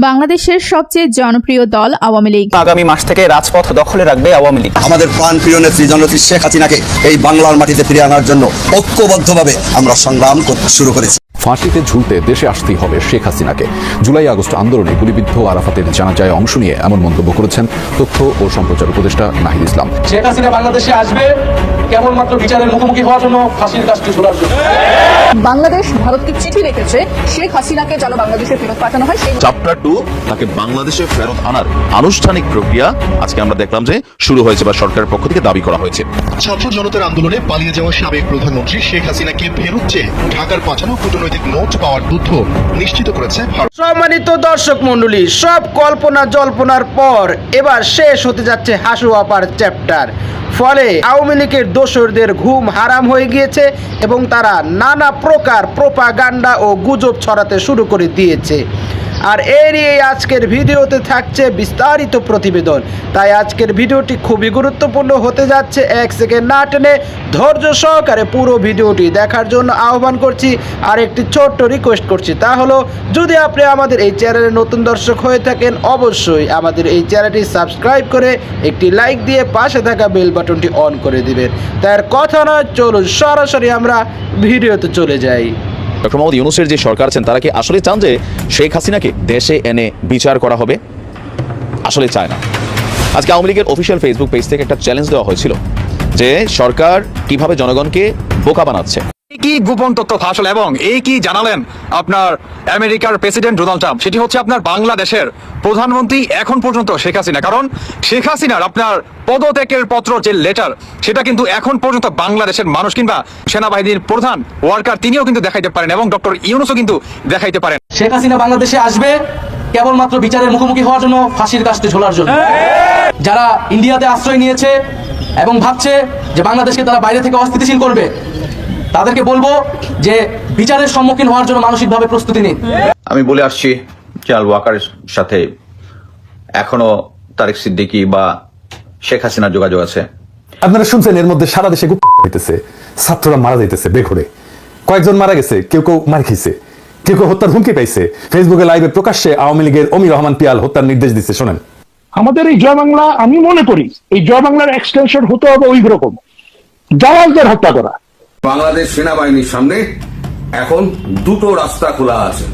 বাংলাদেশের সবচেয়ে জনপ্রিয় দল আওয়ামী লীগ আগামী মাস থেকে রাজপথ দখলে রাখবে আওয়ামী লীগ। আমাদের প্রাণপ্রিয় নেত্রী জননেত্রী শেখ হাসিনাকে এই বাংলার মাটিতে ফিরিয়ে আনার জন্য ঐক্যবদ্ধভাবে আমরা সংগ্রাম শুরু করেছি। ফাঁসিতে ঝুলতে দেশে আসতেই হবে শেখ হাসিনাকে। জুলাই আগস্ট আন্দোলনে গুলিবিদ্ধ আরাফাতের জানাজায় অংশ নিয়ে এমন মন্তব্য করেছেন তথ্য ও সম্প্রচার উপদেষ্টা নাহিদ ইসলাম। শেখ হাসিনা বাংলাদেশে আসবে কেবলমাত্র বিচারের মুখোমুখি হওয়ার জন্য, ফাঁসির কাজটি ঝোলার জন্য। বাংলাদেশ ভারতকে চিঠি লিখেছে শেখ হাসিনাকে যেন বাংলাদেশে ফেরত পাঠানো হয়। চ্যাপ্টার 2 তাকে বাংলাদেশে ফেরত আনার আনুষ্ঠানিক প্রক্রিয়া আজকে আমরা দেখলাম যে শুরু হয়েছে বা সরকারের পক্ষ থেকে দাবি করা হয়েছে। ছাত্র জনতার আন্দোলনে পালিয়ে যাওয়া সাবেক প্রধানমন্ত্রী শেখ হাসিনাকে ফেরত চেয়ে ঢাকার পাঠানো কূটনৈতিক নোট পাওয়ার তথ্য নিশ্চিত করেছে ভারত। সম্মানিত দর্শক মণ্ডলী, সব কল্পনা জল্পনার পর এবার শেষ হতে যাচ্ছে হাসু আপার চ্যাপ্টার। ফলে আওয়ামী লীগের দোসরদের ঘুম হারাম হয়ে গিয়েছে এবং তারা নানা প্রকার প্রোপাগান্ডা ও গুজব ছড়াতে শুরু করে দিয়েছে। আর এরই আজকের ভিডিওতে থাকছে বিস্তারিত প্রতিবেদন। তাই আজকের ভিডিওটি খুবই গুরুত্বপূর্ণ হতে যাচ্ছে। এক সেকেন্ড না টেনে ধৈর্য সহকারে পুরো ভিডিওটি দেখার জন্য আহ্বান করছি। আর একটি ছোট্ট রিকোয়েস্ট করছি, তা হলো যদি আপনি আমাদের এই চ্যানেলে নতুন দর্শক হয়ে থাকেন অবশ্যই আমাদের এই চ্যানেলটি সাবস্ক্রাইব করে একটি লাইক দিয়ে পাশে থাকা বেল বাটনটি অন করে দিবেন। তার কথা নয়, চলুন সরাসরি আমরা ভিডিওতে চলে যাই। ডক্টর মোহাম্মদ ইউনূসের যে সরকার আছেন তারা কি আসলে চান যে শেখ হাসিনাকে দেশে এনে বিচার করা হবে? আসলে চায় না। আজকে আওয়ামী লীগের অফিসিয়াল ফেসবুক পেজ থেকে একটা চ্যালেঞ্জ দেওয়া হয়েছিল যে সরকার কিভাবে জনগণকে বোকা বানাচ্ছে। কি গোপন তথ্য ফাঁস হলো এবং এই কি জানালেন আপনার আমেরিকার প্রেসিডেন্ট ডোনাল্ড ট্রাম্প, সেটি হচ্ছে আপনার বাংলাদেশের প্রধানমন্ত্রী এখন পর্যন্ত শেখ হাসিনা। কারণ শেখ হাসিনার আপনার পদত্যাগের পত্র যে লেটার, সেটা কিন্তু এখন পর্যন্ত বাংলাদেশের মানুষ কিংবা সেনাবাহিনীর প্রধান ওয়ার্কার তিনিও কিন্তু দেখাইতে পারেন এবং ডক্টর ইউনূসও কিন্তু দেখাইতে পারেন। শেখ হাসিনা বাংলাদেশে আসবে কেবলমাত্র বিচারের মুখোমুখি হওয়ার জন্য, ফাঁসির কাজটি ঝোলার জন্য। যারা ইন্ডিয়াতে আশ্রয় নিয়েছে এবং ভাবছে যে বাংলাদেশকে তারা বাইরে থেকে অস্থিতিশীল করবে, তাদেরকে বলবো যে বিচারের সম্মুখীন হওয়ার জন্য মানসিকভাবে প্রস্তুতি নিন। আমি বলে আসছি জেনারেল ওয়াকারের সাথে এখনো তারেক সিদ্দিকী বা শেখ হাসিনার যোগাযোগ আছে। আপনারা শুনছেন এর মধ্যে সারা দেশে গুপ্ত হইতেছে, ছাত্ররা মারা যাইতেছে বেঘরে, কয়েকজন মারা গেছে, কেউ কেউ মার খেয়েছে, কেউ কেউ হত্যার হুমকি পাইছে। ফেসবুকে লাইভে প্রকাশ্যে আওয়ামী লীগের অমির রহমান পিয়াল হত্যার নির্দেশ দিচ্ছে। শোনেন, আমাদের এই জয় বাংলা, আমি মনে করি এই জয় বাংলার এক্সটেনশন হতে হবে ওই রকম জাওয়ালদের হত্যা করা। বাংলাদেশ সেনাবাহিনীর সামনে এখন দুটো রাস্তা খোলা আছে।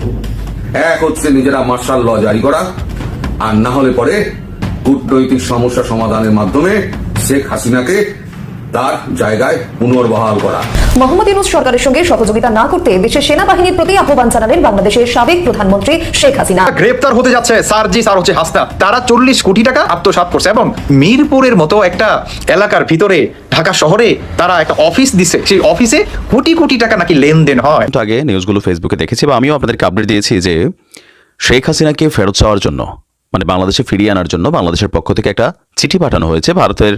এক হচ্ছে নিজেরা মার্শাল ল জারি করা, আর না হলে পরে কূটনৈতিক সমস্যা সমাধানের মাধ্যমে শেখ হাসিনাকে তার জায়গায় পুনর্বহাল করা। মোহাম্মদ ইউনূস সরকারের সঙ্গে সহযোগিতা না করতে দেশের সেনাবাহিনীর প্রতি আহ্বান জানালেন বাংলাদেশের সাবেক প্রধানমন্ত্রী শেখ হাসিনা। গ্রেপ্তার হতে যাচ্ছে স্যার হচ্ছে হাসনা, তারা 40 কোটি টাকা আত্মসাৎ করছে এবং মিরপুরের মতো একটা এলাকার ভিতরে ঢাকা শহরে তারা একটা অফিস দিছে, সেই অফিসে কোটি কোটি টাকা নাকি লেনদেন হয়। আগে নিউজগুলো ফেসবুকে দেখেছি বা আমিও আপনাদেরকে আপডেট দিয়েছি যে শেখ হাসিনাকে ফেরত চাওয়ার জন্য, মানে বাংলাদেশে ফিরিয়ে আনার জন্য বাংলাদেশের পক্ষ থেকে একটা চিঠি পাঠানো হয়েছে ভারতের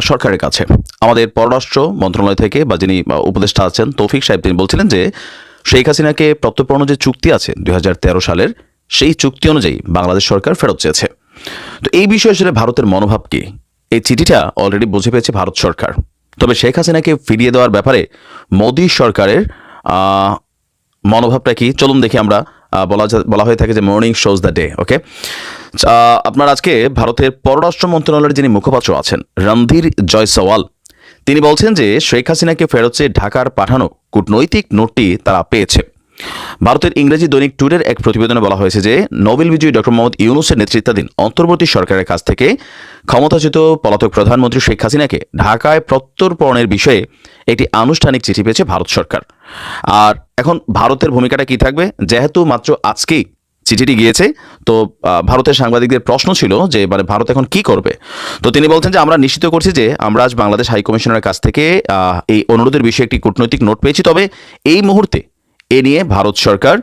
সরকারের কাছে। আমাদের পররাষ্ট্র মন্ত্রণালয় থেকে বা যিনি উপদেষ্টা আছেন তৌফিক সাহেব, তিনি বলছিলেন যে শেখ হাসিনাকে প্রত্যর্পণ যে চুক্তি আছে 2013 সালের, সেই চুক্তি অনুযায়ী বাংলাদেশ সরকার ফেরত চেয়েছে। তো এই বিষয়ে আসলে ভারতের মনোভাব কি, এই চিঠিটা অলরেডি বুঝে পেয়েছে ভারত সরকার। তবে শেখ হাসিনাকে ফিরিয়ে দেওয়ার ব্যাপারে মোদী সরকারের মনোভাবটা কি, চলুন দেখি আমরা। বলা হয়ে থাকে যে মর্নিং শোজ দ্য ডে। ওকে, আপনার আজকে ভারতের পররাষ্ট্র মন্ত্রণালয়ের যিনি মুখপাত্র আছেন রণধীর জয়সওয়াল, তিনি বলছেন যে শেখ হাসিনাকে ফেরত চেয়ে ঢাকার পাঠানো কূটনৈতিক নোটটি তারা পেয়েছে। ভারতের ইংরেজি দৈনিক টুডের এক প্রতিবেদনে বলা হয়েছে যে নোবেল বিজয়ী ডক্টর মোহাম্মদ ইউনূসের নেতৃত্বাধীন অন্তর্বর্তী সরকারের কাছ থেকে ক্ষমতাচ্যুত পলাতক প্রধানমন্ত্রী শেখ হাসিনাকে ঢাকায় প্রত্যর্পণের বিষয়ে একটি আনুষ্ঠানিক চিঠি পেয়েছে ভারত সরকার। আর এখন ভারতের ভূমিকাটা কি থাকবে, যেহেতু মাত্র আজকেই চিঠিটি গিয়েছে, তো ভারতের সাংবাদিকদের প্রশ্ন ছিল যে মানে ভারত এখন কি করবে। তো তিনি বলছেন যে আমরা নিশ্চিত করছি যে আমরা আজ বাংলাদেশ হাইকমিশনের কাছ থেকে এই অনুরোধের বিষয়ে একটি কূটনৈতিক নোট পেয়েছি। তবে এই মুহূর্তে এ নিয়ে ভারত সরকার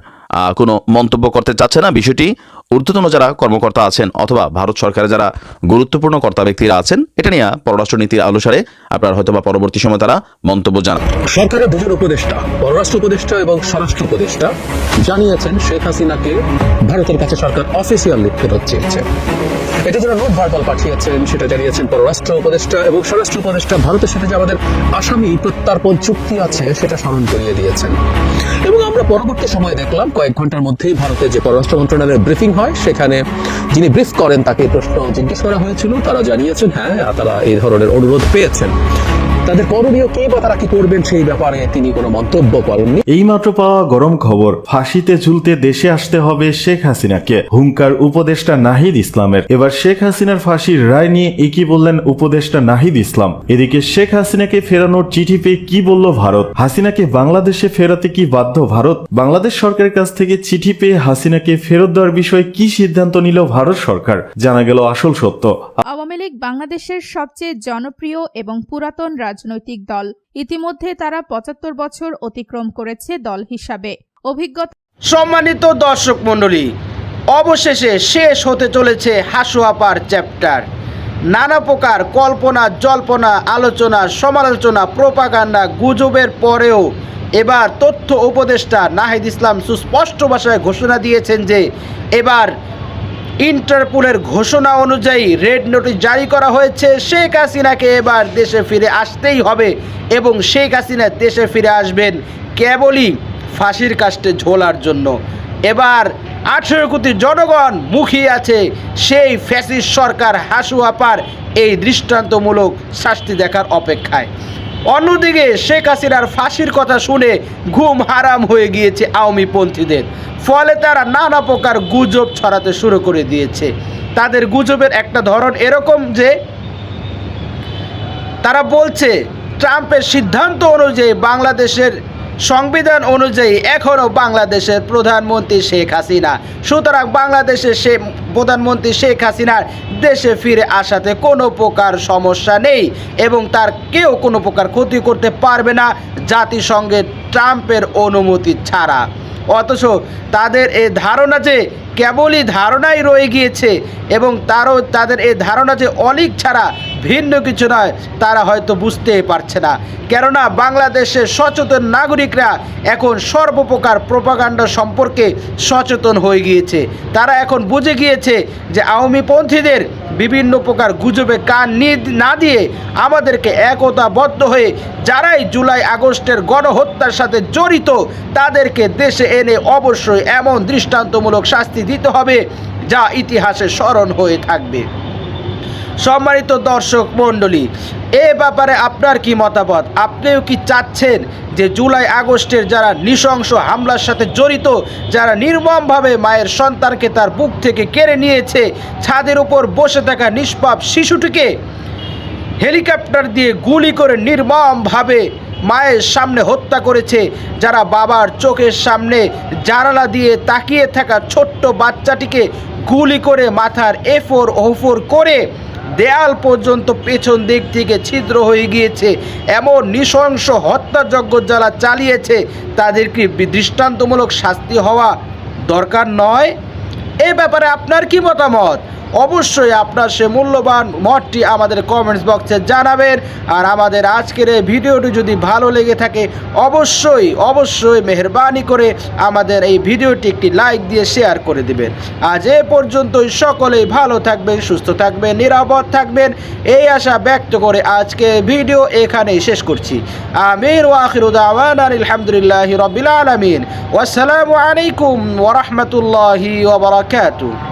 কোনো মন্তব্য করতে চাচ্ছে না। বিষয়টি ঊর্ধ্বতন যারা কর্মকর্তা আছেন অথবা ভারত সরকারের যারা গুরুত্বপূর্ণ কর্তা ব্যক্তিরা আছেন, এটা নিয়ে পররাষ্ট্র নীতির অনুসারে আপনার হয়তো বা পরবর্তী সময় তারা মন্তব্য জানান। সরকারের দুজন উপদেষ্টা, পররাষ্ট্র উপদেষ্টা এবং স্বরাষ্ট্র উপদেষ্টা জানিয়েছেন শেখ হাসিনাকে ভারতের কাছে সরকার অফিসিয়ালি ফেরত চেয়েছে। এটা যারা নোট ভার্বাল পাঠিয়েছেন সেটা জানিয়েছেন পররাষ্ট্র উপদেষ্টা এবং স্বরাষ্ট্র উপদেষ্টা ভারতের সাথে যে আমাদের আসামি প্রত্যার্পণ চুক্তি আছে সেটা স্মরণ করিয়ে দিয়েছেন। এবং আমরা আমরা পরবর্তী সময়ে দেখলাম কয়েক ঘন্টার মধ্যেই ভারতের যে পররাষ্ট্র মন্ত্রণালয়ের ব্রিফিং হয়, সেখানে যিনি ব্রিফ করেন তাকে প্রশ্ন জিজ্ঞেস করা হয়েছিল। তারা জানিয়েছেন হ্যাঁ, তারা এই ধরনের অনুরোধ পেয়েছেন। তাদের করণীয় কি বা তারা কি করবেন সেই ব্যাপারে তিনি কোনো মন্তব্য করেননি। এইমাত্র পাওয়া গরম খবর, ফাঁসিতে ঝুলতে দেশে আসতে হবে শেখ হাসিনাকে, হুঙ্কার উপদেষ্টা নাহিদ ইসলামের। এবার শেখ হাসিনার ফাঁসির রায় নিয়ে একই বললেন উপদেষ্টা নাহিদ ইসলাম। এদিকে শেখ হাসিনাকে ফেরানোর চিঠি পেয়ে কি বলল ভারত? হাসিনাকে বাংলাদেশে ফেরাতে কি বাধ্য ভারত? বাংলাদেশ সরকারের কাছ থেকে চিঠি পেয়ে হাসিনাকে ফেরত দেওয়ার বিষয়ে কি সিদ্ধান্ত নিল ভারত সরকার? জানা গেল আসল সত্য। আওয়ামী লীগ বাংলাদেশের সবচেয়ে জনপ্রিয় এবং পুরাতন রাজনৈতিক দল। ইতিমধ্যে তারা ৭৫ বছর অতিক্রম করেছে দল হিসাবে। অভিজ্ঞতা। সম্মানিত দর্শক মণ্ডলী, অবশেষে শেষ হতে চলেছে হাসু আপার চ্যাপ্টার। নানা প্রকার কল্পনা জল্পনা, আলোচনা, সমালোচনা, প্রোপাগান্ডা, গুজবের পরেও এবার তথ্য উপদেষ্টা নাহিদ ইসলাম সুস্পষ্ট ভাষায় ঘোষণা দিয়েছেন যে এবার ইন্টারপোলের ঘোষণা অনুযায়ী রেড নোটিশ জারি করা হয়েছে। শেখ হাসিনাকে এবার দেশে ফিরে আসতেই হবে এবং শেখ হাসিনা দেশে ফিরে আসবেন কেবলই ফাঁসির কাস্টে ঝোলার জন্য। এবার 18 কোটি জনগণ মুখিয়ে আছে সেই ফ্যাসিস্ট সরকার হাসু আপার এই দৃষ্টান্তমূলক শাস্তি দেখার অপেক্ষায়। অন্যদিকে শেখ হাসিনার ফাঁসির কথা শুনে ঘুম হারাম হয়ে গিয়েছে আওয়ামী পন্থীদের। ফলে তারা নানা প্রকার গুজব ছড়াতে শুরু করে দিয়েছে। তাদের গুজবের একটা ধরন এরকম যে তারা বলছে ট্রাম্পের সিদ্ধান্ত অনুযায়ী বাংলাদেশের সংবিধান অনুযায়ী এখনও বাংলাদেশের প্রধানমন্ত্রী শেখ হাসিনা, সুতরাং বাংলাদেশের প্রধানমন্ত্রী শেখ হাসিনার দেশে ফিরে আসাতে কোনো প্রকার সমস্যা নেই এবং তার কেউ কোনো প্রকার ক্ষতি করতে পারবে না জাতিসংঘের ট্রাম্পের অনুমতি ছাড়া। অথচ তাদের এই ধারণা যে কেবলই ধারণাই রয়ে গিয়েছে এবং তাদের এই ধারণা যে অলীক ছাড়া ভিন্ন কিছু নয়, তারা হয়তো বুঝতেই পারছে না। কেননা বাংলাদেশের সচেতন নাগরিকরা এখন সর্বপ্রকার প্রোপাগান্ডা সম্পর্কে সচেতন হয়ে গিয়েছে। তারা এখন বুঝে গিয়েছে যে আওয়ামীপন্থীদের বিভিন্ন প্রকার গুজবে কান না দিয়ে আমাদেরকে একতাবদ্ধ হয়ে যারাই জুলাই আগস্টের গণহত্যার সাথে জড়িত তাদেরকে দেশে এনে অবশ্যই এমন দৃষ্টান্তমূলক শাস্তি দিতে হবে যা ইতিহাসে স্মরণ হয়ে থাকবে। সম্মানিত দর্শক মণ্ডলী, এ ব্যাপারে আপনার কি মতামত? আপনিও কি চাচ্ছেন যে জুলাই আগস্টের যারা নৃশংস হামলার সাথে জড়িত, যারা নির্মমভাবে মায়ের সন্তানকে তার বুক থেকে কেড়ে নিয়েছে, ছাদের উপর বসে থাকা নিষ্পাপ শিশুটিকে হেলিকপ্টার দিয়ে গুলি করে নির্মমভাবে মায়ের সামনে হত্যা করেছে, যারা বাবার চোখের সামনে জানালা দিয়ে তাকিয়ে থাকা ছোট্ট বাচ্চাটিকে গুলি করে মাথার এফোর ওফোর করে দেয়াল পর্যন্ত পেছন দিক থেকে ছিদ্র হয়ে গিয়েছে, এমন নৃশংস হত্যাযজ্ঞ যারা চালিয়েছে তাদেরকে দৃষ্টান্তমূলক শাস্তি হওয়া দরকার নয়? এ ব্যাপারে আপনার কি মতামত? অবশ্যই আপনার সে মূল্যবান মতটি আমাদের কমেন্টস বক্সে জানাবেন। আর আমাদের আজকের এই ভিডিওটি যদি ভালো লেগে থাকে অবশ্যই মেহেরবানি করে আমাদের এই ভিডিওটি একটি লাইক দিয়ে শেয়ার করে দিবেন। আজ এ পর্যন্তই, সকলেই ভালো থাকবেন, সুস্থ থাকবেন, নিরাপদ থাকবেন এই আশা ব্যক্ত করে আজকে ভিডিও এখানেই শেষ করছি। আমিন ওয়া আখিরু দাওয়ানা আলহামদুলিল্লাহি রাব্বিল আলামিন। ওয়াসসালামু আলাইকুম ওয়া রাহমাতুল্লাহি ওয়া বারাকাতুহু।